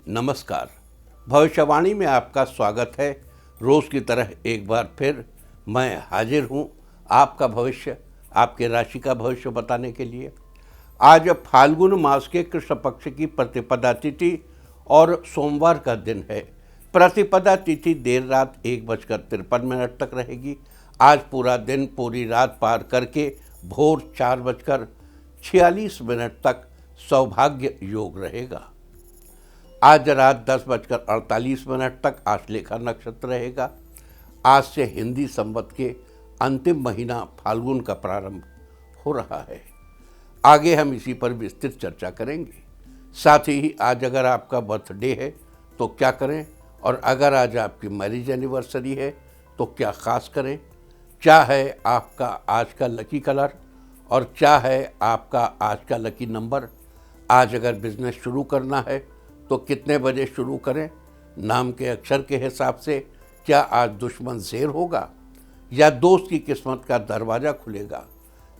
नमस्कार। भविष्यवाणी में आपका स्वागत है। रोज़ की तरह एक बार फिर मैं हाजिर हूँ आपका भविष्य, आपके राशि का भविष्य बताने के लिए। आज फाल्गुन मास के कृष्ण पक्ष की प्रतिपदा तिथि और सोमवार का दिन है। प्रतिपदा तिथि देर रात 1:53 तक रहेगी। आज पूरा दिन पूरी रात पार करके भोर 4:46 तक सौभाग्य योग रहेगा। आज रात 10:48 तक आश्लेषा नक्षत्र रहेगा। आज से हिंदी संवत के अंतिम महीना फाल्गुन का प्रारंभ हो रहा है। आगे हम इसी पर विस्तृत चर्चा करेंगे। साथ ही आज अगर आपका बर्थडे है तो क्या करें, और अगर आज आपकी मैरिज एनिवर्सरी है तो क्या खास करें, क्या है आपका आज का लकी कलर और क्या है आपका आज का लकी नंबर। आज अगर बिजनेस शुरू करना है तो कितने बजे शुरू करें, नाम के अक्षर के हिसाब से क्या आज दुश्मन ज़ेर होगा या दोस्त की किस्मत का दरवाज़ा खुलेगा,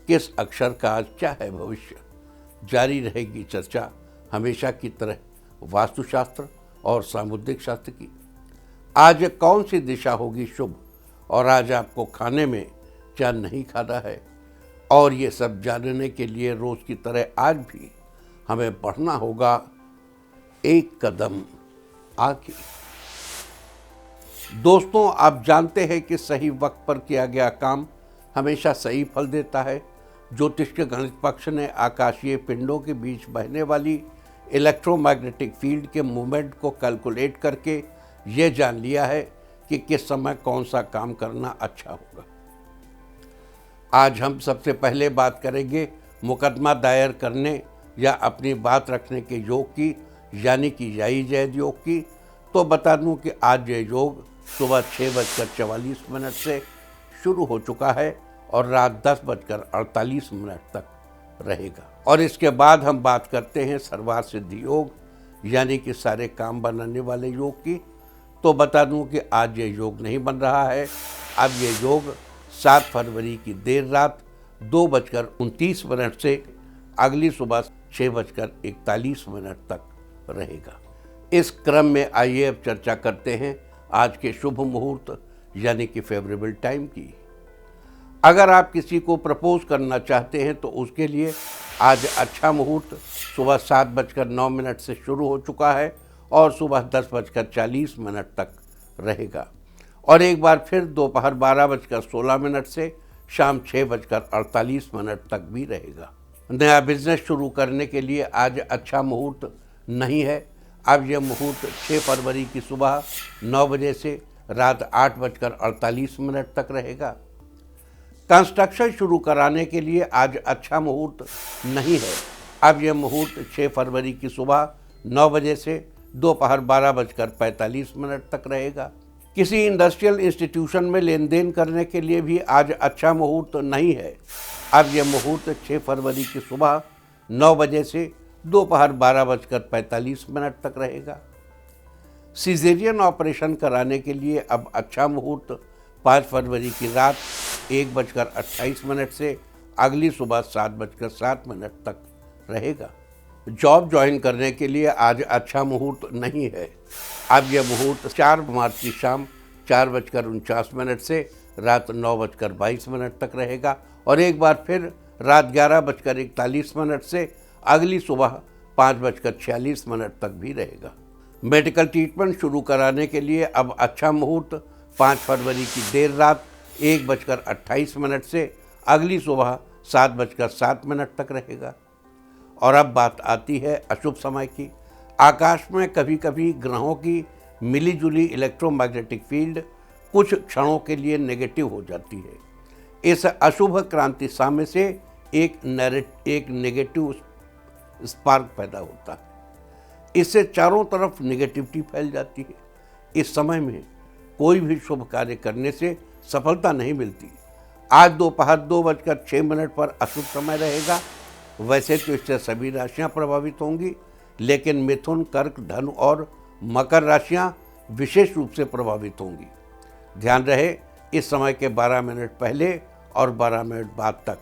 किस अक्षर का आज क्या है भविष्य। जारी रहेगी चर्चा हमेशा की तरह वास्तुशास्त्र और सामुद्रिक शास्त्र की। आज कौन सी दिशा होगी शुभ और आज आपको खाने में क्या नहीं खाना है, और ये सब जानने के लिए रोज़ की तरह आज भी हमें बढ़ना होगा एक कदम आगे। दोस्तों, आप जानते हैं कि सही वक्त पर किया गया काम हमेशा सही फल देता है। ज्योतिष के गणित पक्ष ने आकाशीय पिंडों के बीच बहने वाली इलेक्ट्रोमैग्नेटिक फील्ड के मूवमेंट को कैलकुलेट करके ये जान लिया है कि किस समय कौन सा काम करना अच्छा होगा। आज हम सबसे पहले बात करेंगे मुकदमा दायर करने या अपनी बात रखने के योग की, यानी कि याई जैद योग की। तो बता दूं कि आज ये योग सुबह 6:44 से शुरू हो चुका है और रात 10:48 तक रहेगा। और इसके बाद हम बात करते हैं सर्वार्थ सिद्धि योग, यानी कि सारे काम बनाने वाले योग की। तो बता दूं कि आज ये योग नहीं बन रहा है। अब ये योग 7 फरवरी की देर रात 2:29 से अगली सुबह 6:41 तक रहेगा। इस क्रम में आइए अब चर्चा करते हैं आज के शुभ मुहूर्त यानी कि फेवरेबल टाइम की। अगर आप किसी को प्रपोज करना चाहते हैं तो उसके लिए आज अच्छा मुहूर्त सुबह 7:09 से शुरू हो चुका है और सुबह 10:40 तक रहेगा, और एक बार फिर दोपहर 12:16 से शाम 6:48 तक भी रहेगा। नया बिजनेस शुरू करने के लिए आज अच्छा मुहूर्त नहीं है। अब यह मुहूर्त 6 फरवरी की सुबह 9 बजे से रात 8:48 तक रहेगा। कंस्ट्रक्शन शुरू कराने के लिए आज अच्छा मुहूर्त नहीं है। अब यह मुहूर्त 6 फरवरी की सुबह 9 बजे से दोपहर 12:45 तक रहेगा। किसी इंडस्ट्रियल इंस्टीट्यूशन में लेन देन करने के लिए भी आज अच्छा मुहूर्त नहीं है। अब यह मुहूर्त 6 फरवरी की सुबह 9 बजे से दोपहर 12:45 तक रहेगा। सीजेरियन ऑपरेशन कराने के लिए अब अच्छा मुहूर्त 5 फरवरी की रात 1:28 से अगली सुबह 7:07 तक रहेगा। जॉब ज्वाइन करने के लिए आज अच्छा मुहूर्त नहीं है। अब यह मुहूर्त 4 मार्च की शाम 4:49 से रात 9:22 तक रहेगा, और एक बार फिर रात 11:41 से अगली सुबह 5:46 तक भी रहेगा। मेडिकल ट्रीटमेंट शुरू कराने के लिए अब अच्छा मुहूर्त 5 फरवरी की देर रात 1:28 से अगली सुबह 7:07 तक रहेगा। और अब बात आती है अशुभ समय की। आकाश में कभी कभी ग्रहों की मिलीजुली इलेक्ट्रोमैग्नेटिक फील्ड कुछ क्षणों के लिए नेगेटिव हो जाती है। इस अशुभ क्रांति साम्य से एक नेगेटिव स्पार्क पैदा होता है। इससे चारों तरफ नेगेटिविटी फैल जाती है। इस समय में कोई भी शुभ कार्य करने से सफलता नहीं मिलती। आज दोपहर 2:06 पर अशुभ समय रहेगा। वैसे तो इससे सभी राशियां प्रभावित होंगी, लेकिन मिथुन, कर्क, धनु और मकर राशियां विशेष रूप से प्रभावित होंगी। ध्यान रहे, इस समय के 12 मिनट पहले और 12 मिनट बाद तक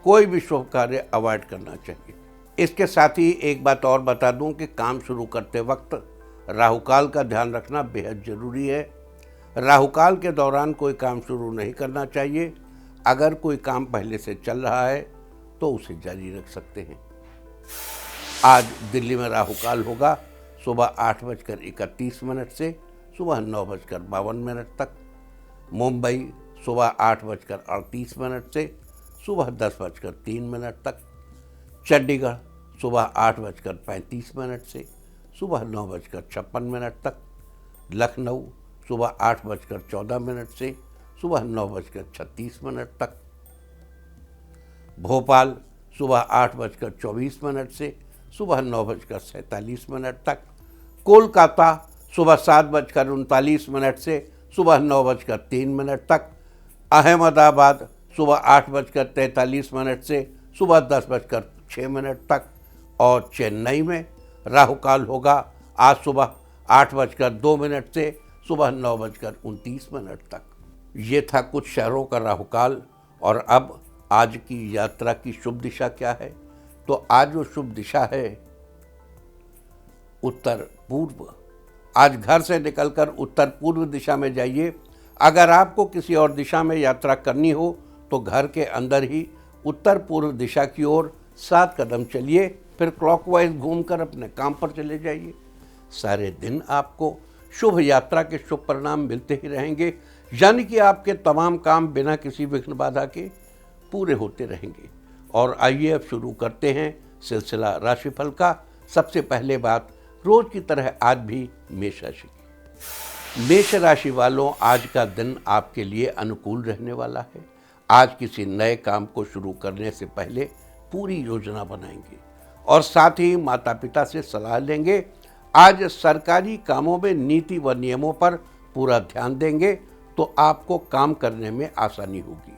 कोई भी शुभ कार्य अवॉइड करना चाहिए। इसके साथ ही एक बात और बता दूं कि काम शुरू करते वक्त राहुकाल का ध्यान रखना बेहद जरूरी है। राहुकाल के दौरान कोई काम शुरू नहीं करना चाहिए। अगर कोई काम पहले से चल रहा है तो उसे जारी रख सकते हैं। आज दिल्ली में राहुकाल होगा सुबह 8:31 से सुबह 9:52 तक। मुंबई सुबह 8:38 से सुबह 10:03 तक। चंडीगढ़ सुबह 8:35 से सुबह 9:56 तक। लखनऊ सुबह 8:14 से सुबह 9:36 तक। भोपाल सुबह 8:24 से सुबह 9:47 तक। कोलकाता सुबह 7:39 से सुबह 9:03 तक। अहमदाबाद सुबह 8:43 से सुबह 10:06 तक। और चेन्नई में राहुकाल होगा आज सुबह 8:02 से सुबह 9:29 तक। ये था कुछ शहरों का राहुकाल। और अब आज की यात्रा की शुभ दिशा क्या है? तो आज जो शुभ दिशा है उत्तर पूर्व। आज घर से निकलकर उत्तर पूर्व दिशा में जाइए। अगर आपको किसी और दिशा में यात्रा करनी हो तो घर के अंदर ही उत्तर पूर्व दिशा की ओर 7 कदम चलिए, फिर क्लॉकवाइज घूमकर अपने काम पर चले जाइए। सारे दिन आपको शुभ यात्रा के शुभ परिणाम मिलते ही रहेंगे, यानी कि आपके तमाम काम बिना किसी विघ्न बाधा के पूरे होते रहेंगे। और आइए अब शुरू करते हैं सिलसिला राशिफल का। सबसे पहले बात रोज की तरह आज भी मेष राशि की। मेष राशि वालों, आज का दिन आपके लिए अनुकूल रहने वाला है। आज किसी नए काम को शुरू करने से पहले पूरी योजना बनाएंगे और साथ ही माता पिता से सलाह लेंगे। आज सरकारी कामों में नीति व नियमों पर पूरा ध्यान देंगे तो आपको काम करने में आसानी होगी।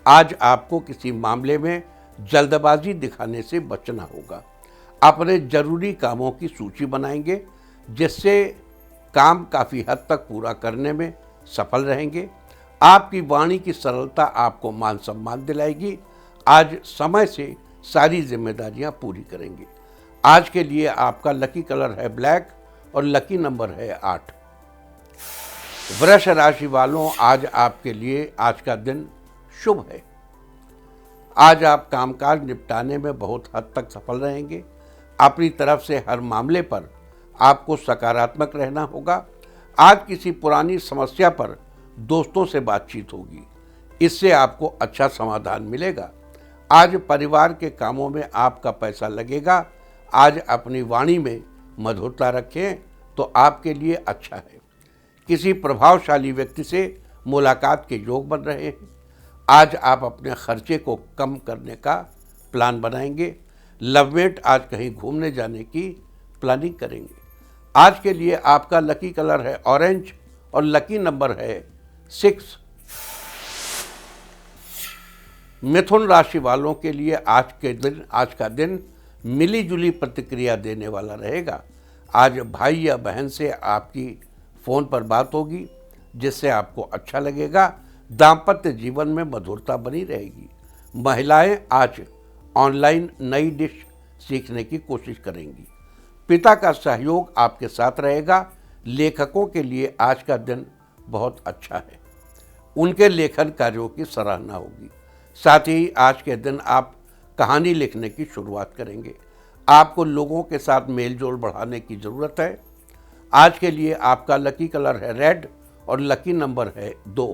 आज आपको किसी मामले में जल्दबाजी दिखाने से बचना होगा। अपने जरूरी कामों की सूची बनाएंगे जिससे काम काफ़ी हद तक पूरा करने में सफल रहेंगे। आपकी वाणी की सरलता आपको मान सम्मान दिलाएगी। आज समय से सारी जिम्मेदारियां पूरी करेंगे। आज के लिए आपका लकी कलर है ब्लैक और लकी नंबर है 8। वृष राशि वालों, आज आपके लिए आज का दिन शुभ है। आज आप कामकाज निपटाने में बहुत हद तक सफल रहेंगे। अपनी तरफ से हर मामले पर आपको सकारात्मक रहना होगा। आज किसी पुरानी समस्या पर दोस्तों से बातचीत होगी, इससे आपको अच्छा समाधान मिलेगा। आज परिवार के कामों में आपका पैसा लगेगा। आज अपनी वाणी में मधुरता रखें तो आपके लिए अच्छा है। किसी प्रभावशाली व्यक्ति से मुलाकात के योग बन रहे हैं। आज आप अपने खर्चे को कम करने का प्लान बनाएंगे। लवमेट आज कहीं घूमने जाने की प्लानिंग करेंगे। आज के लिए आपका लकी कलर है ऑरेंज और लकी नंबर है 6। मिथुन राशि वालों के लिए आज का दिन मिलीजुली प्रतिक्रिया देने वाला रहेगा। आज भाई या बहन से आपकी फ़ोन पर बात होगी जिससे आपको अच्छा लगेगा। दाम्पत्य जीवन में मधुरता बनी रहेगी। महिलाएं आज ऑनलाइन नई डिश सीखने की कोशिश करेंगी। पिता का सहयोग आपके साथ रहेगा। लेखकों के लिए आज का दिन बहुत अच्छा है। उनके लेखन कार्यों की सराहना होगी। साथ ही आज के दिन आप कहानी लिखने की शुरुआत करेंगे। आपको लोगों के साथ मेलजोल बढ़ाने की ज़रूरत है। आज के लिए आपका लकी कलर है रेड और लकी नंबर है 2।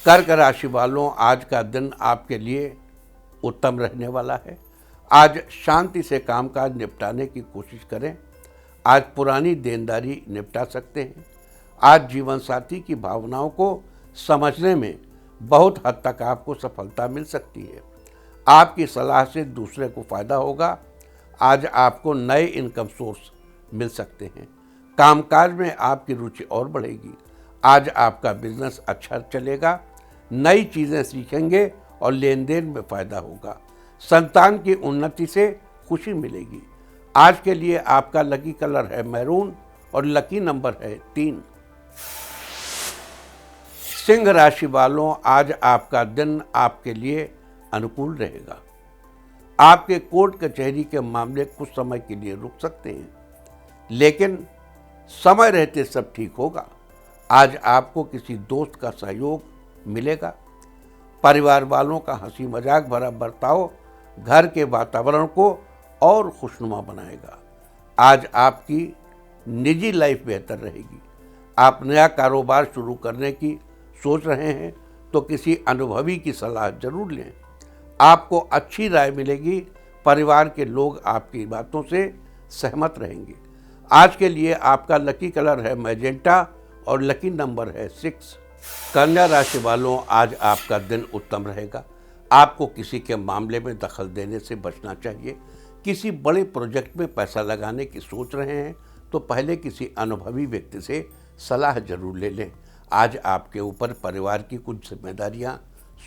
कर्क राशि वालों, आज का दिन आपके लिए उत्तम रहने वाला है। आज शांति से कामकाज निपटाने की कोशिश करें। आज पुरानी देनदारी निपटा सकते हैं। आज जीवन साथी की भावनाओं को समझने में बहुत हद तक आपको सफलता मिल सकती है। आपकी सलाह से दूसरे को फायदा होगा। आज आपको नए इनकम सोर्स मिल सकते हैं। कामकाज में आपकी रुचि और बढ़ेगी। आज आपका बिजनेस अच्छा चलेगा। नई चीज़ें सीखेंगे और लेन देन में फायदा होगा। संतान की उन्नति से खुशी मिलेगी। आज के लिए आपका लकी कलर है मैरून और लकी नंबर है 3। सिंह राशि वालों, आज आपका दिन आपके लिए अनुकूल रहेगा। आपके कोर्ट कचहरी के मामले कुछ समय के लिए रुक सकते हैं। लेकिन समय रहते सब ठीक होगा। आज आपको किसी दोस्त का सहयोग मिलेगा। परिवार वालों का हंसी मजाक भरा बर्ताव घर के वातावरण को और खुशनुमा बनाएगा। आज आपकी निजी लाइफ बेहतर रहेगी। आप नया कारोबार शुरू करने की सोच रहे हैं तो किसी अनुभवी की सलाह जरूर लें। आपको अच्छी राय मिलेगी। परिवार के लोग आपकी बातों से सहमत रहेंगे। आज के लिए आपका लकी कलर है मैजेंटा और लकी नंबर है 6। कन्या राशि वालों, आज आपका दिन उत्तम रहेगा। आपको किसी के मामले में दखल देने से बचना चाहिए। किसी बड़े प्रोजेक्ट में पैसा लगाने की सोच रहे हैं तो पहले किसी अनुभवी व्यक्ति से सलाह जरूर ले लें। आज आपके ऊपर परिवार की कुछ जिम्मेदारियां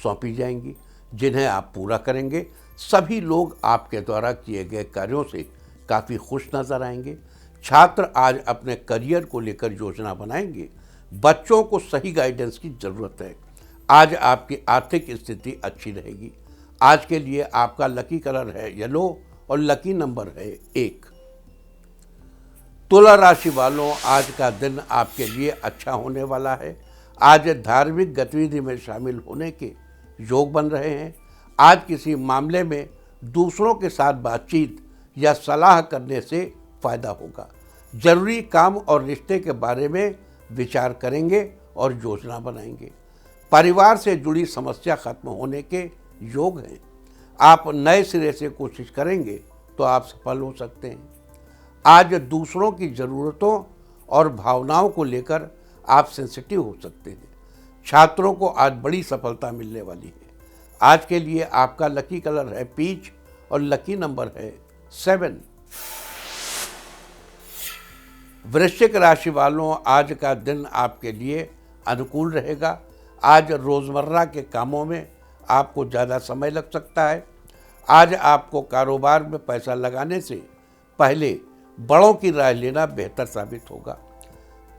सौंपी जाएंगी जिन्हें आप पूरा करेंगे। सभी लोग आपके द्वारा किए गए कार्यों से काफ़ी खुश नजर आएंगे। छात्र आज अपने करियर को लेकर योजना बनाएंगे। बच्चों को सही गाइडेंस की ज़रूरत है। आज आपकी आर्थिक स्थिति अच्छी रहेगी। आज के लिए आपका लकी कलर है येलो और लकी नंबर है 1। तुला राशि वालों, आज का दिन आपके लिए अच्छा होने वाला है। आज धार्मिक गतिविधि में शामिल होने के योग बन रहे हैं। आज किसी मामले में दूसरों के साथ बातचीत या सलाह करने से फायदा होगा। जरूरी काम और रिश्ते के बारे में विचार करेंगे और योजना बनाएंगे। परिवार से जुड़ी समस्या खत्म होने के योग हैं। आप नए सिरे से कोशिश करेंगे तो आप सफल हो सकते हैं। आज दूसरों की ज़रूरतों और भावनाओं को लेकर आप सेंसिटिव हो सकते हैं। छात्रों को आज बड़ी सफलता मिलने वाली है। आज के लिए आपका लकी कलर है पीच और लकी नंबर है 7। वृश्चिक राशि वालों, आज का दिन आपके लिए अनुकूल रहेगा। आज रोज़मर्रा के कामों में आपको ज़्यादा समय लग सकता है। आज आपको कारोबार में पैसा लगाने से पहले बड़ों की राय लेना बेहतर साबित होगा।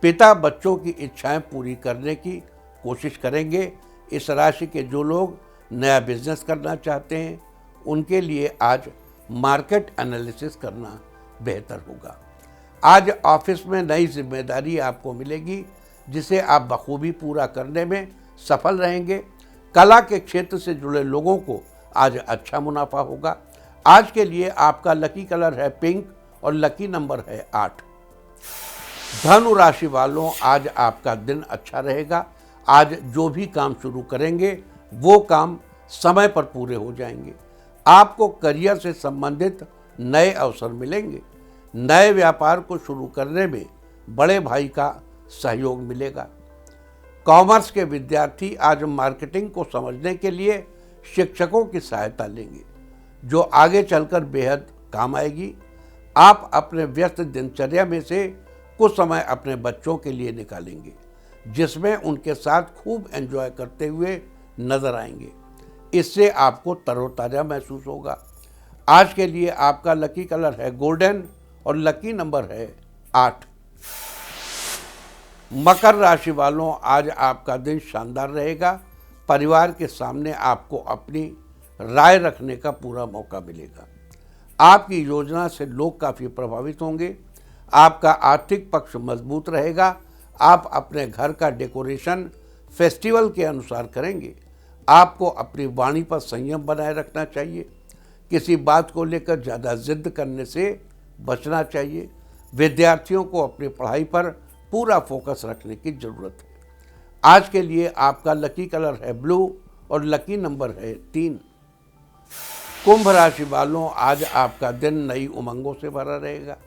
पिता बच्चों की इच्छाएं पूरी करने की कोशिश करेंगे। इस राशि के जो लोग नया बिजनेस करना चाहते हैं उनके लिए आज मार्केट एनालिसिस करना बेहतर होगा। आज ऑफिस में नई जिम्मेदारी आपको मिलेगी जिसे आप बखूबी पूरा करने में सफल रहेंगे। कला के क्षेत्र से जुड़े लोगों को आज अच्छा मुनाफा होगा। आज के लिए आपका लकी कलर है पिंक और लकी नंबर है 8। धनु राशि वालों, आज आपका दिन अच्छा रहेगा। आज जो भी काम शुरू करेंगे वो काम समय पर पूरे हो जाएंगे। आपको करियर से संबंधित नए अवसर मिलेंगे। नए व्यापार को शुरू करने में बड़े भाई का सहयोग मिलेगा। कॉमर्स के विद्यार्थी आज मार्केटिंग को समझने के लिए शिक्षकों की सहायता लेंगे जो आगे चलकर बेहद काम आएगी। आप अपने व्यस्त दिनचर्या में से कुछ समय अपने बच्चों के लिए निकालेंगे जिसमें उनके साथ खूब एंजॉय करते हुए नजर आएंगे। इससे आपको तरोताज़ा महसूस होगा। आज के लिए आपका लकी कलर है गोल्डन और लकी नंबर है 8। मकर राशि वालों, आज आपका दिन शानदार रहेगा। परिवार के सामने आपको अपनी राय रखने का पूरा मौका मिलेगा। आपकी योजना से लोग काफ़ी प्रभावित होंगे। आपका आर्थिक पक्ष मजबूत रहेगा। आप अपने घर का डेकोरेशन फेस्टिवल के अनुसार करेंगे। आपको अपनी वाणी पर संयम बनाए रखना चाहिए। किसी बात को लेकर ज़्यादा जिद करने से बचना चाहिए। विद्यार्थियों को अपनी पढ़ाई पर पूरा फोकस रखने की ज़रूरत है। आज के लिए आपका लकी कलर है ब्लू और लकी नंबर है 3। कुंभ राशि वालों, आज आपका दिन नई उमंगों से भरा रहेगा।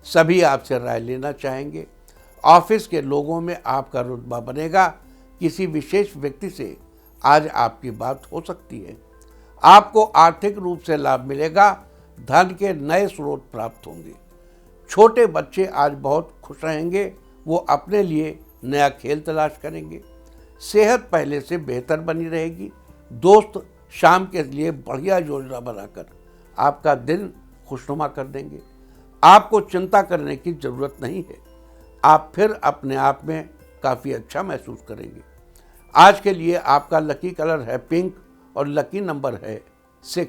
सभी आपसे राय लेना चाहेंगे। ऑफिस के लोगों में आपका रुतबा बनेगा। किसी विशेष व्यक्ति से आज आपकी बात हो सकती है। आपको आर्थिक रूप से लाभ मिलेगा। धन के नए स्रोत प्राप्त होंगे। छोटे बच्चे आज बहुत खुश रहेंगे। वो अपने लिए नया खेल तलाश करेंगे। सेहत पहले से बेहतर बनी रहेगी। दोस्त शाम के लिए बढ़िया योजना बनाकर आपका दिन खुशनुमा कर देंगे। आपको चिंता करने की ज़रूरत नहीं है। आप फिर अपने आप में काफ़ी अच्छा महसूस करेंगे। आज के लिए आपका लकी कलर है पिंक और लकी नंबर है 6।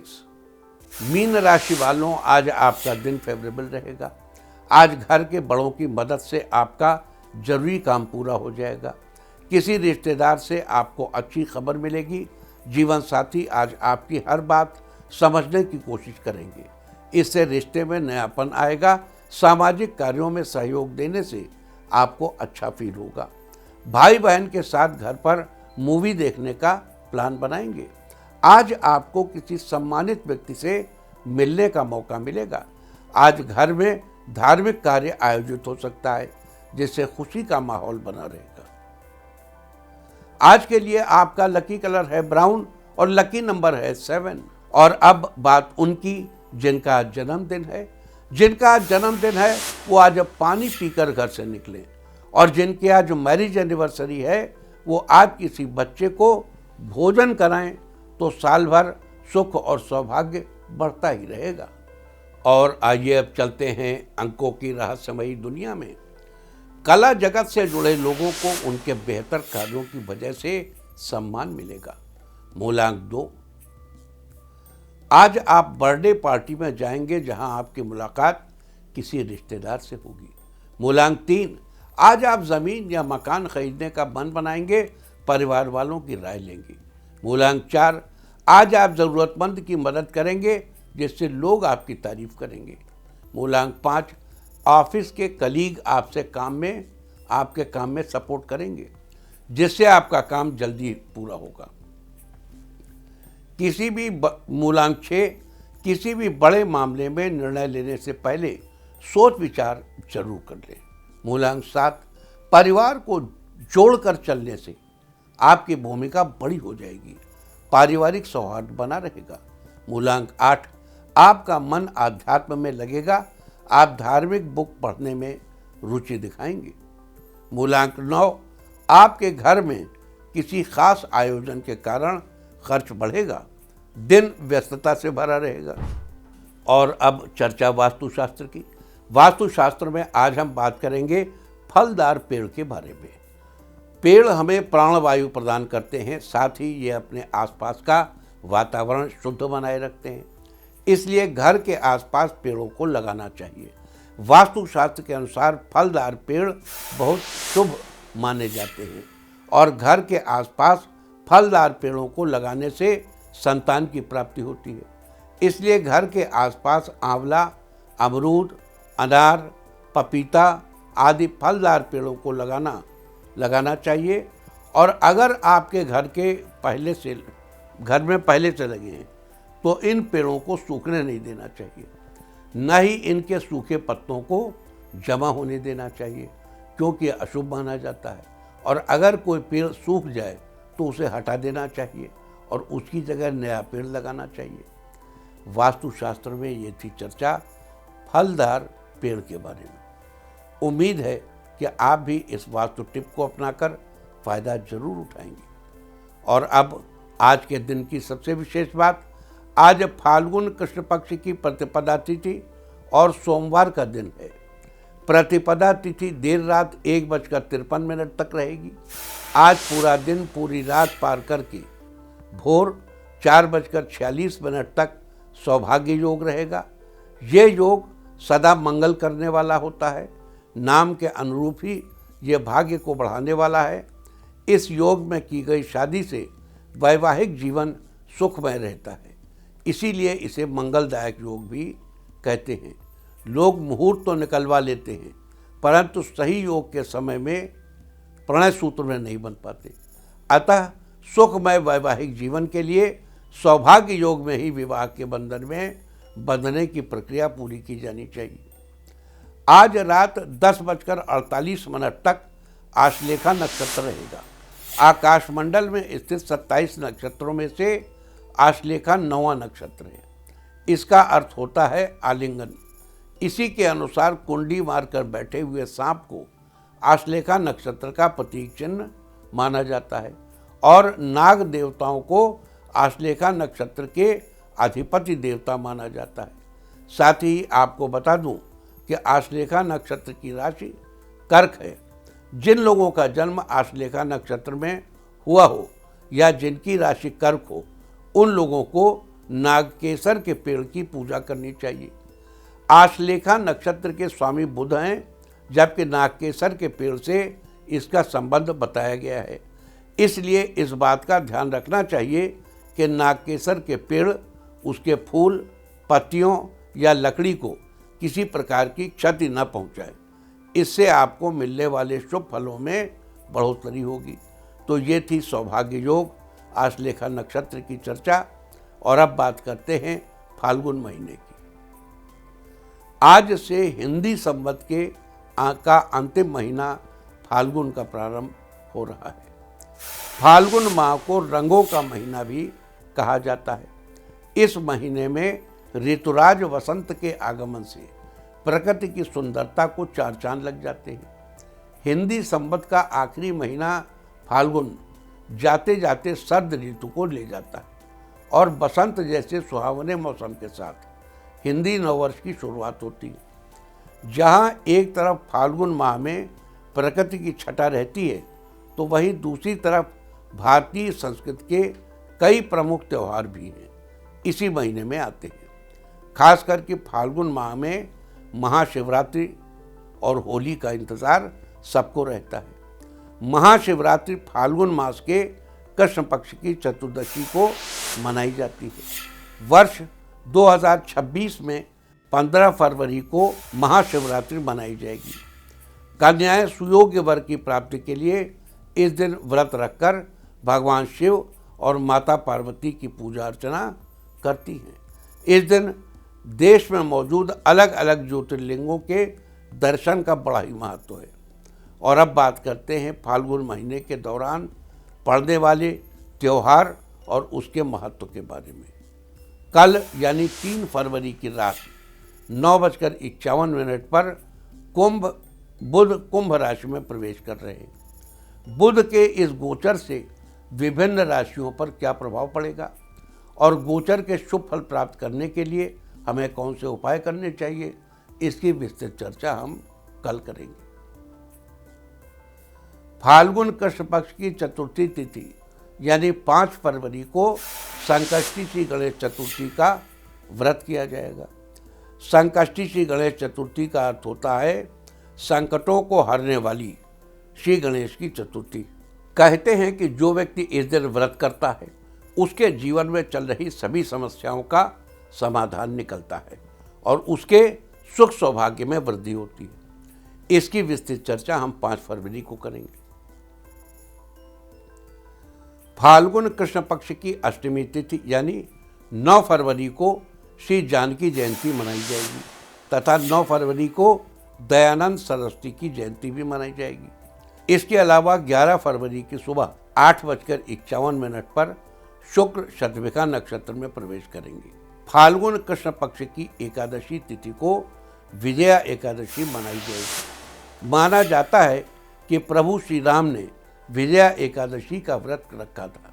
मीन राशि वालों, आज आपका दिन फेवरेबल रहेगा। आज घर के बड़ों की मदद से आपका जरूरी काम पूरा हो जाएगा। किसी रिश्तेदार से आपको अच्छी खबर मिलेगी। जीवन साथी आज आपकी हर बात समझने की कोशिश करेंगे। इससे रिश्ते में नयापन आएगा। सामाजिक कार्यों में सहयोग देने से आपको अच्छा फील होगा। भाई बहन के साथ घर पर मूवी देखने का प्लान बनाएंगे। आज आपको किसी सम्मानित व्यक्ति से मिलने का मौका मिलेगा। आज घर में धार्मिक कार्य आयोजित हो सकता है, जिससे खुशी का माहौल बना रहेगा। आज के लिए आपका लकी कलर है ब्राउन और लकी नंबर है 7। और अब बात उनकी जिनका आज जन्मदिन है। जिनका आज जन्मदिन है वो आज पानी पीकर घर से निकले। और जिनके आज मैरिज एनिवर्सरी है वो आज किसी बच्चे को भोजन कराएं, तो साल भर सुख और सौभाग्य बढ़ता ही रहेगा। और आइए अब चलते हैं अंकों की रहस्यमयी दुनिया में। कला जगत से जुड़े लोगों को उनके बेहतर कार्यों की वजह से सम्मान मिलेगा। मूलांक 2। आज आप बर्थडे पार्टी में जाएंगे जहां आपकी मुलाकात किसी रिश्तेदार से होगी। मूलांक 3। आज आप जमीन या मकान खरीदने का मन बनाएंगे, परिवार वालों की राय लेंगे। मूलांक 4। आज आप जरूरतमंद की मदद करेंगे, जिससे लोग आपकी तारीफ करेंगे। मूलांक 5। ऑफिस के कलीग आपके काम में सपोर्ट करेंगे, जिससे आपका काम जल्दी पूरा होगा। मूलांक 6। किसी भी बड़े मामले में निर्णय लेने से पहले सोच विचार जरूर कर लें। मूलांक 7। परिवार को जोड़कर चलने से आपकी भूमिका बड़ी हो जाएगी, पारिवारिक सौहार्द बना रहेगा। मूलांक 8। आपका मन आध्यात्म में लगेगा, आप धार्मिक बुक पढ़ने में रुचि दिखाएंगे। मूलांक 9। आपके घर में किसी खास आयोजन के कारण खर्च बढ़ेगा, दिन व्यस्तता से भरा रहेगा। और अब चर्चा वास्तुशास्त्र की। वास्तुशास्त्र में आज हम बात करेंगे फलदार पेड़ के बारे में। पेड़ हमें प्राणवायु प्रदान करते हैं, साथ ही ये अपने आसपास का वातावरण शुद्ध बनाए रखते हैं। इसलिए घर के आसपास पेड़ों को लगाना चाहिए। वास्तुशास्त्र के अनुसार फलदार पेड़ बहुत शुभ माने जाते हैं और घर के आसपास फलदार पेड़ों को लगाने से संतान की प्राप्ति होती है। इसलिए घर के आसपास आंवला, अमरूद, अनार, पपीता आदि फलदार पेड़ों को लगाना चाहिए। और अगर आपके घर में पहले से लगे हैं तो इन पेड़ों को सूखने नहीं देना चाहिए, न ही इनके सूखे पत्तों को जमा होने देना चाहिए, क्योंकि अशुभ माना जाता है। और अगर कोई पेड़ सूख जाए तो उसे हटा देना चाहिए और उसकी जगह नया पेड़ लगाना चाहिए। वास्तुशास्त्र में ये थी चर्चा फलदार पेड़ के बारे में। उम्मीद है कि आप भी इस वास्तु टिप को अपनाकर फ़ायदा जरूर उठाएंगे। और अब आज के दिन की सबसे विशेष बात, आज फाल्गुन कृष्ण पक्ष की प्रतिपदा तिथि और सोमवार का दिन है। प्रतिपदा तिथि देर रात 1:53 तक रहेगी। आज पूरा दिन पूरी रात पार करके भोर 4:46 तक सौभाग्य योग रहेगा। ये योग सदा मंगल करने वाला होता है। नाम के अनुरूप ही ये भाग्य को बढ़ाने वाला है। इस योग में की गई शादी से वैवाहिक जीवन सुखमय रहता है, इसीलिए इसे मंगलदायक योग भी कहते हैं। लोग मुहूर्त तो निकलवा लेते हैं, परंतु सही योग के समय में प्रणय सूत्र में नहीं बन पाते। अतः सुखमय वैवाहिक जीवन के लिए सौभाग्य योग में ही विवाह के बंधन में बंधने की प्रक्रिया पूरी की जानी चाहिए। आज रात 10:48 तक आश्लेषा नक्षत्र रहेगा। आकाशमंडल में स्थित 27 नक्षत्रों में से आश्लेषा 9वां नक्षत्र है। इसका अर्थ होता है आलिंगन। इसी के अनुसार कुंडी मारकर बैठे हुए सांप को आश्लेषा नक्षत्र का प्रतीक चिन्ह माना जाता है और नाग देवताओं को आश्लेषा नक्षत्र के अधिपति देवता माना जाता है। साथ ही आपको बता दूं कि आश्लेषा नक्षत्र की राशि कर्क है। जिन लोगों का जन्म आश्लेषा नक्षत्र में हुआ हो या जिनकी राशि कर्क हो, उन लोगों को नागकेसर के पेड़ की पूजा करनी चाहिए। आश्लेषा नक्षत्र के स्वामी बुध हैं, जबकि नागकेसर के पेड़ से इसका संबंध बताया गया है। इसलिए इस बात का ध्यान रखना चाहिए कि नागकेसर के पेड़ उसके फूल, पत्तियों या लकड़ी को किसी प्रकार की क्षति न पहुंचाए। इससे आपको मिलने वाले शुभ फलों में बढ़ोतरी होगी। तो ये थी सौभाग्य योग आश्लेषा नक्षत्र की चर्चा। और अब बात करते हैं फाल्गुन महीने की। आज से हिंदी संवत का अंतिम महीना फाल्गुन का प्रारंभ हो रहा है। फाल्गुन माह को रंगों का महीना भी कहा जाता है। इस महीने में ऋतुराज वसंत के आगमन से प्रकृति की सुंदरता को चार चांद लग जाते हैं। हिंदी संवत का आखिरी महीना फाल्गुन जाते जाते शरद ऋतु को ले जाता है और बसंत जैसे सुहावने मौसम के साथ हिंदी नववर्ष की शुरुआत होती है। जहां एक तरफ फाल्गुन माह में प्रकृति की छटा रहती है, तो वहीं दूसरी तरफ भारतीय संस्कृति के कई प्रमुख त्यौहार भी हैं इसी महीने में आते हैं। खास करके फाल्गुन माह में महाशिवरात्रि और होली का इंतज़ार सबको रहता है। महाशिवरात्रि फाल्गुन मास के कृष्ण पक्ष की चतुर्दशी को मनाई जाती है। वर्ष 2026 में 15 फरवरी को महाशिवरात्रि मनाई जाएगी। कन्याएं सुयोग्य वर की प्राप्ति के लिए इस दिन व्रत रखकर भगवान शिव और माता पार्वती की पूजा अर्चना करती हैं। इस दिन देश में मौजूद अलग अलग ज्योतिर्लिंगों के दर्शन का बड़ा ही महत्व है। और अब बात करते हैं फाल्गुन महीने के दौरान पड़ने वाले त्यौहार और उसके महत्व के बारे में। कल यानी 3 फरवरी की रात 9:51 पर बुध कुंभ राशि में प्रवेश कर रहे हैं। बुध के इस गोचर से विभिन्न राशियों पर क्या प्रभाव पड़ेगा और गोचर के शुभ फल प्राप्त करने के लिए हमें कौन से उपाय करने चाहिए, इसकी विस्तृत चर्चा हम कल करेंगे। फाल्गुन कृष्ण पक्ष की चतुर्थी तिथि यानी 5 फरवरी को संकष्टी श्री गणेश चतुर्थी का व्रत किया जाएगा। संकष्टी श्री गणेश चतुर्थी का अर्थ होता है संकटों को हरने वाली श्री गणेश की चतुर्थी। कहते हैं कि जो व्यक्ति इस दिन व्रत करता है उसके जीवन में चल रही सभी समस्याओं का समाधान निकलता है और उसके सुख सौभाग्य में वृद्धि होती है। इसकी विस्तृत चर्चा हम 5 फरवरी को करेंगे। फाल्गुन कृष्ण पक्ष की अष्टमी तिथि यानी 9 फरवरी को श्री जानकी जयंती मनाई जाएगी तथा 9 फरवरी को दयानंद सरस्वती की जयंती भी मनाई जाएगी। इसके अलावा 11 फरवरी की सुबह 8:51 पर शुक्र शतभिखा नक्षत्र में प्रवेश करेंगे। फाल्गुन कृष्ण पक्ष की एकादशी तिथि को विजया एकादशी मनाई जाएगी। माना जाता है कि प्रभु श्री राम ने विजया एकादशी का व्रत रखा था,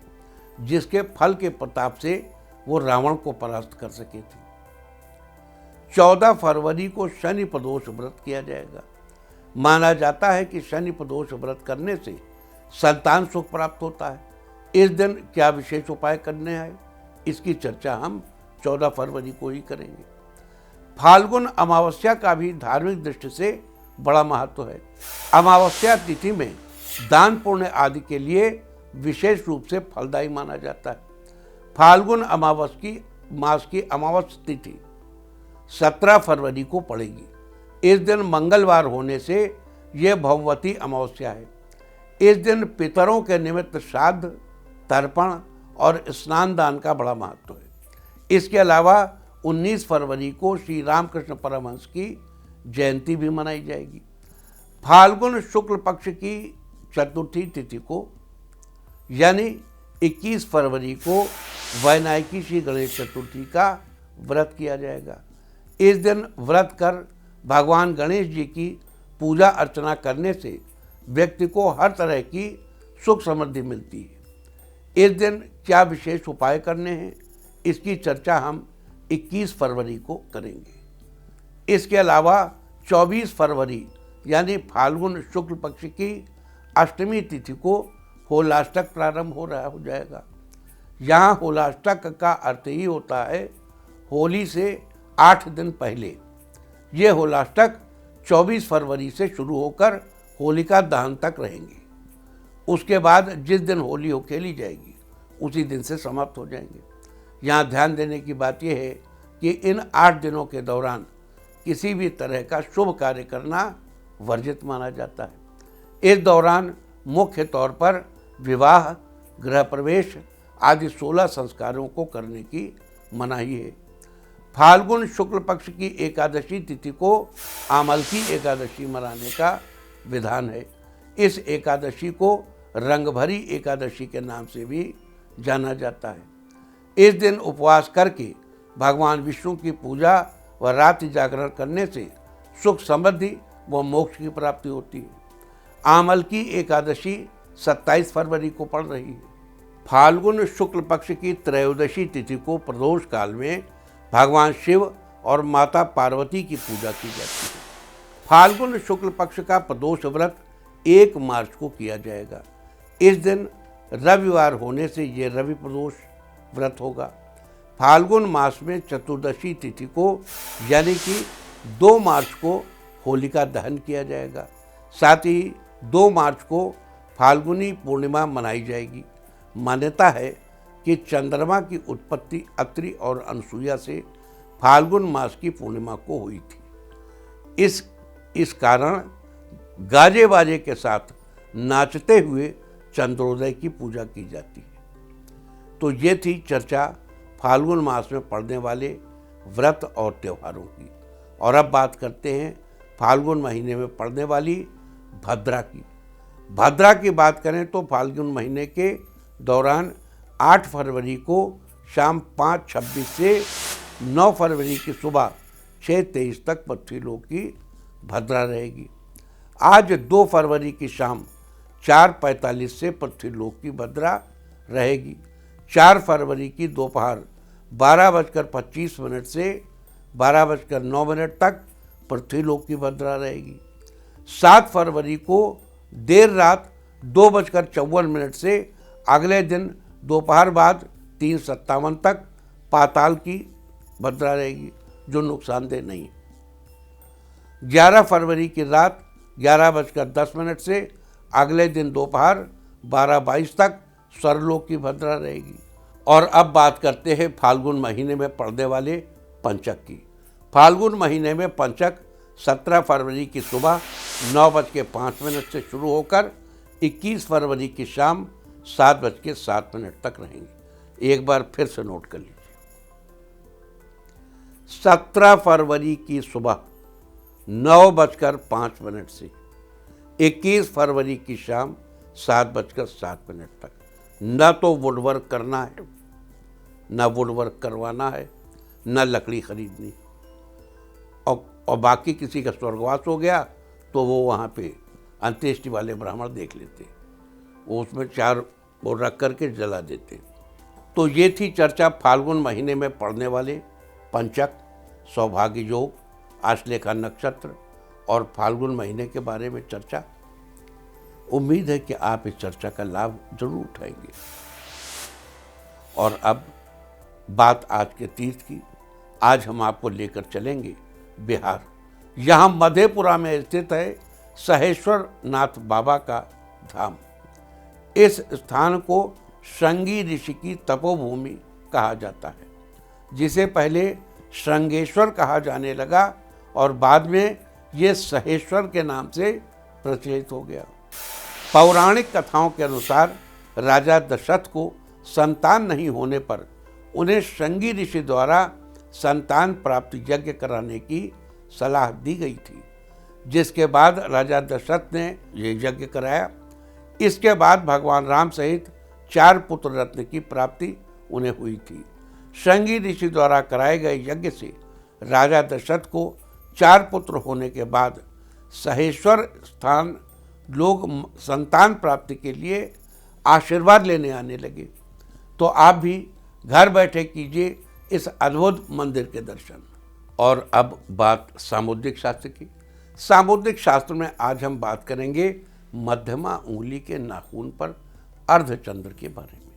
जिसके फल के प्रताप से वो रावण को परास्त कर सके थे। 14 फरवरी को शनि प्रदोष व्रत किया जाएगा। माना जाता है कि शनि प्रदोष व्रत करने से संतान सुख प्राप्त होता है। इस दिन क्या विशेष उपाय करने हैं, इसकी चर्चा हम 14 फरवरी को ही करेंगे। फाल्गुन अमावस्या का भी धार्मिक दृष्टि से बड़ा महत्व है। अमावस्या तिथि में दान पुण्य आदि के लिए विशेष रूप से फलदायी माना जाता है। फाल्गुन मास की अमावस्या तिथि 17 फरवरी को पड़ेगी। इस दिन मंगलवार होने से यह भगवती अमावस्या है। इस दिन पितरों के निमित्त श्राद्ध, तर्पण और स्नान दान का बड़ा महत्व है। इसके अलावा 19 फरवरी को श्री रामकृष्ण परमहंस की जयंती भी मनाई जाएगी। फाल्गुन शुक्ल पक्ष की चतुर्थी तिथि को यानी 21 फरवरी को वैनायकी श्री गणेश चतुर्थी का व्रत किया जाएगा। इस दिन व्रत कर भगवान गणेश जी की पूजा अर्चना करने से व्यक्ति को हर तरह की सुख समृद्धि मिलती है। इस दिन क्या विशेष उपाय करने हैं, इसकी चर्चा हम 21 फरवरी को करेंगे। इसके अलावा 24 फरवरी यानी फाल्गुन शुक्ल पक्ष की अष्टमी तिथि को होलाष्टक प्रारंभ हो जाएगा। यहाँ होलाष्टक का अर्थ ही होता है होली से 8 दिन पहले ये होलाष्टक 24 फरवरी से शुरू होकर होलिका दहन तक रहेंगे। उसके बाद जिस दिन होली हो खेली जाएगी उसी दिन से समाप्त हो जाएंगे। यहाँ ध्यान देने की बात यह है कि इन 8 दिनों के दौरान किसी भी तरह का शुभ कार्य करना वर्जित माना जाता है। इस दौरान मुख्य तौर पर विवाह, गृह प्रवेश आदि 16 संस्कारों को करने की मनाही है। फाल्गुन शुक्ल पक्ष की एकादशी तिथि को आमलकी एकादशी मनाने का विधान है। इस एकादशी को रंगभरी एकादशी के नाम से भी जाना जाता है। इस दिन उपवास करके भगवान विष्णु की पूजा व रात्रि जागरण करने से सुख समृद्धि व मोक्ष की प्राप्ति होती है। आमलकी एकादशी 27 फरवरी को पड़ रही है। फाल्गुन शुक्ल पक्ष की त्रयोदशी तिथि को प्रदोष काल में भगवान शिव और माता पार्वती की पूजा की जाती है। फाल्गुन शुक्ल पक्ष का प्रदोष व्रत 1 मार्च को किया जाएगा। इस दिन रविवार होने से ये रवि प्रदोष व्रत होगा। फाल्गुन मास में चतुर्दशी तिथि को यानी कि 2 मार्च को होलिका दहन किया जाएगा। साथ ही 2 मार्च को फाल्गुनी पूर्णिमा मनाई जाएगी। मान्यता है कि चंद्रमा की उत्पत्ति अत्रि और अनसुईया से फाल्गुन मास की पूर्णिमा को हुई थी। इस कारण गाजे बाजे के साथ नाचते हुए चंद्रोदय की पूजा की जाती है। तो ये थी चर्चा फाल्गुन मास में पड़ने वाले व्रत और त्योहारों की। और अब बात करते हैं फाल्गुन महीने में पड़ने वाली भद्रा की। भद्रा की बात करें तो फाल्गुन महीने के दौरान 8 फरवरी को शाम 5:26 से 9 फरवरी की सुबह 6:23 तक पृथ्वीलोक की भद्रा रहेगी। आज 2 फरवरी की शाम 4:45 से पृथ्वीलोक की भद्रा रहेगी। 4 फरवरी की दोपहर 12:25 से 12:09 तक पृथ्वीलोक की भद्रा रहेगी। 7 फरवरी को देर रात 2:54 से अगले दिन दोपहर बाद 3:57 तक पाताल की भद्रा रहेगी, जो नुकसानदेह नहीं। 11 फरवरी की रात 11:10 से अगले दिन दोपहर 12:22 तक स्वर्गलोक की भद्रा रहेगी। और अब बात करते हैं फाल्गुन महीने में पड़ने वाले पंचक की। फाल्गुन महीने में पंचक 17 फरवरी की सुबह 9:05 से शुरू होकर 21 फरवरी की शाम 7:07 तक रहेंगे। एक बार फिर से नोट कर लीजिए। 17 फरवरी की सुबह 9:05 से 21 फरवरी की शाम 7:07 तक न तो वुडवर्क करना है, न वुडवर्क करवाना है, न लकड़ी खरीदनी। और बाकी किसी का स्वर्गवास हो गया तो वो वहाँ पे अंत्येष्टि वाले ब्राह्मण देख लेते, वो उसमें 4 वो रख करके जला देते। तो ये थी चर्चा फाल्गुन महीने में पड़ने वाले पंचक, सौभाग्य योग, आश्लेषा नक्षत्र और फाल्गुन महीने के बारे में चर्चा। उम्मीद है कि आप इस चर्चा का लाभ जरूर उठाएंगे। और अब बात आज के तीर्थ की। आज हम आपको लेकर चलेंगे बिहार। यहाँ मधेपुरा में स्थित है सहेश्वर नाथ बाबा का धाम। इस स्थान को श्रृंगी ऋषि की तपोभूमि कहा जाता है, जिसे पहले श्रृंगेश्वर कहा जाने लगा और बाद में ये सहेश्वर के नाम से प्रचलित हो गया। पौराणिक कथाओं के अनुसार राजा दशरथ को संतान नहीं होने पर उन्हें श्रृंगी ऋषि द्वारा संतान प्राप्ति यज्ञ कराने की सलाह दी गई थी, जिसके बाद राजा दशरथ ने ये यज्ञ कराया। इसके बाद भगवान राम सहित 4 पुत्र रत्न की प्राप्ति उन्हें हुई थी। श्रृंगी ऋषि द्वारा कराए गए यज्ञ से राजा दशरथ को 4 पुत्र होने के बाद सहेश्वर स्थान लोग संतान प्राप्ति के लिए आशीर्वाद लेने आने लगे। तो आप भी घर बैठे कीजिए इस अद्भुत मंदिर के दर्शन। और अब बात सामुद्रिक शास्त्र की। सामुद्रिक शास्त्र में आज हम बात करेंगे मध्यमा उंगली के नाखून पर अर्धचंद्र के बारे में।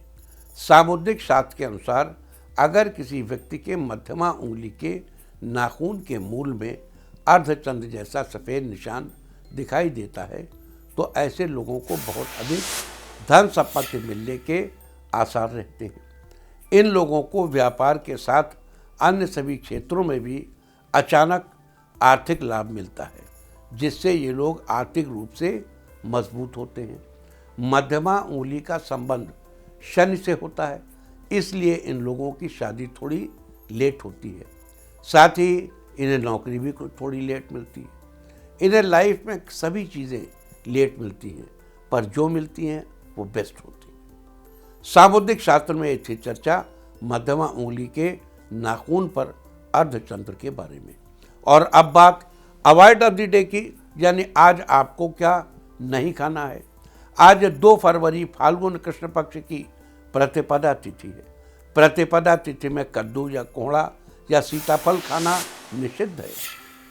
सामुद्रिक शास्त्र के अनुसार अगर किसी व्यक्ति के मध्यमा उंगली के नाखून के मूल में अर्धचंद्र जैसा सफ़ेद निशान दिखाई देता है तो ऐसे लोगों को बहुत अधिक धन संपत्ति मिलने के आसार रहते हैं। इन लोगों को व्यापार के साथ अन्य सभी क्षेत्रों में भी अचानक आर्थिक लाभ मिलता है, जिससे ये लोग आर्थिक रूप से मजबूत होते हैं। मध्यमा उंगली का संबंध शनि से होता है, इसलिए इन लोगों की शादी थोड़ी लेट होती है। साथ ही इन्हें नौकरी भी थोड़ी लेट मिलती है। इन्हें लाइफ में सभी चीज़ें लेट मिलती हैं, पर जो मिलती हैं वो बेस्ट होती है। सामुद्रिक शास्त्र में एक थी चर्चा मध्यमा उंगली के नाखून पर अर्धचंद्र के बारे में। और अब बात अवॉइड ऑफ द डे की, यानी आज आपको क्या नहीं खाना है। आज 2 फरवरी फाल्गुन कृष्ण पक्ष की प्रतिपदा तिथि है। प्रतिपदा तिथि में कद्दू या कोहड़ा या सीताफल खाना निषिद्ध है।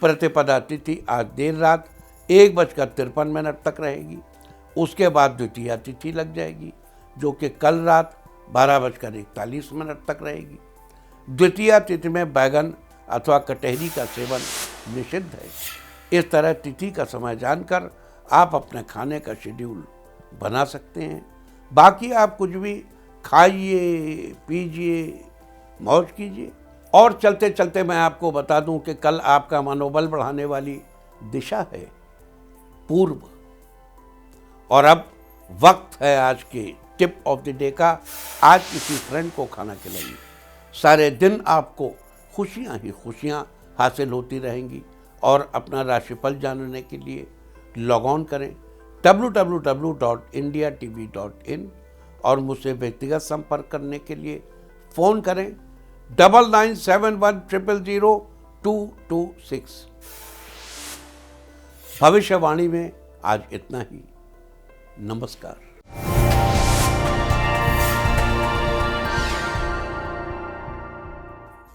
प्रतिपदा तिथि आज देर रात 1:53 तक रहेगी। उसके बाद द्वितीया तिथि लग जाएगी, जो कि कल रात 12:41 तक रहेगी। द्वितीया तिथि में बैगन अथवा कटहरी का सेवन निषिद्ध है। इस तरह तिथि का समय जानकर आप अपने खाने का शेड्यूल बना सकते हैं। बाकी आप कुछ भी खाइए, पीजिए, मौज कीजिए। और चलते चलते मैं आपको बता दूं कि कल आपका मनोबल बढ़ाने वाली दिशा है पूर्व। और अब वक्त है आज के टिप ऑफ द डे का। आज किसी फ्रेंड को खाना खिलाइए। सारे दिन आपको खुशियां ही खुशियां हासिल होती रहेंगी। और अपना राशिफल जानने के लिए लॉग ऑन करें www.indiatv.in और मुझसे व्यक्तिगत संपर्क करने के लिए फ़ोन करें 9971000226। भविष्यवाणी में आज इतना ही। नमस्कार।